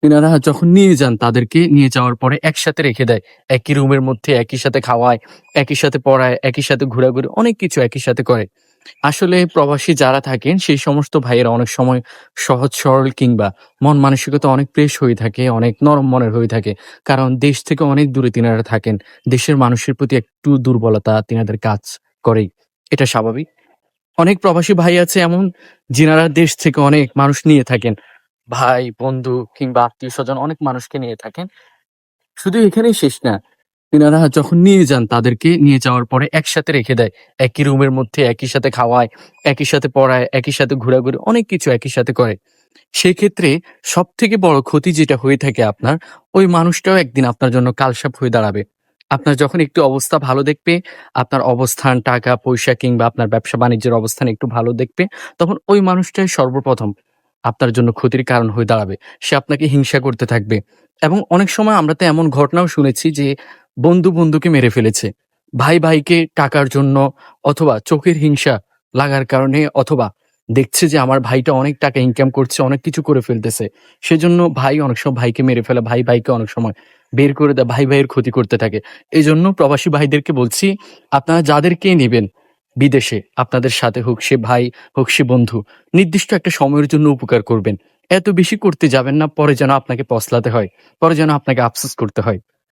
তিনারা যখন নিয়ে যান তাদেরকে নিয়ে যাওয়ার পরে একসাথে রেখে দেয়। একই রুমের মধ্যে একই সাথে খাওয়ায়, একই সাথে পড়ায়, একই সাথে ঘোরাঘুরি অনেক কিছু একই সাথে করে। আসলে প্রবাসী যারা থাকেন সেই সমস্ত ভাইয়েরা অনেক সময় সহজ সরল কিংবা মন মানসিকতা অনেক ফ্রেশ হয়ে থাকে, অনেক নরম মনের হয়ে থাকে। কারণ দেশ থেকে অনেক দূরে তিনারা থাকেন। দেশের মানুষের প্রতি একটু দুর্বলতা তিনাদের কাজ করেই। এটা স্বাভাবিক। অনেক প্রবাসী ভাই আছে এমন যিনারা দেশ থেকে অনেক মানুষ নিয়ে থাকেন। ভাই, বন্ধু কিংবা আত্মীয়স্বজন অনেক মানুষকে নিয়ে থাকেন। শুধু এখানেই শেষ না। তিনারা যখন নিয়ে যান তাদেরকে নিয়ে যাওয়ার পরে একসাথে রেখে দেয়। একই রুমের মধ্যে একই সাথে খাওয়ায়, একই সাথে পড়ায়, একই সাথে ঘোরাঘুরি অনেক কিছু একই সাথে করে। সেক্ষেত্রে সবথেকে বড় ক্ষতি যেটা হয়ে থাকে আপনার, ওই মানুষটাও একদিন আপনার জন্য কালসাপ হয়ে দাঁড়াবে। আপনার যখন একটু অবস্থা ভালো দেখবে, আপনার অবস্থান, টাকা-পয়সা কিংবা আপনার ব্যবসা-বাণিজ্যের অবস্থান একটু ভালো দেখবে, তখন ওই মানুষটাই সর্বপ্রথম আপনার জন্য ক্ষতির কারণ হয়ে দাঁড়াবে। সে আপনাকে হিংসা করতে থাকবে এবং অনেক সময় আমরা তো এমন ঘটনাও শুনেছি যে বন্ধু বন্ধুকে মেরে ফেলেছে। ভাই ভাইকে টাকার জন্য অথবা চোখের হিংসা লাগার কারণে অথবা দেখছে যে আমার ভাইটা অনেক টাকা ইনকাম করছে, অনেক কিছু করে ফেলতেছে। সেজন্য ভাই অনেক সময় ভাইকে মেরে ফেলে, ভাই ভাইকে অনেক সময় বের করে দেয়, ভাই ভাইয়ের ক্ষতি করতে থাকে। এজন্য প্রবাসী ভাইদেরকে বলছি, আপনারা যাদেরকেই নিবেন বিদেশে, আপনাদের সাথে হোক সে ভাই, হোক সে বন্ধু, নির্দিষ্ট একটা সময়ের জন্য উপকার করবেন। এত বেশি করতে যাবেন না, পরে যেন আপনাকে পস্তাতে হয়, পরে যেন আপনাকে আফসোস করতে হয়।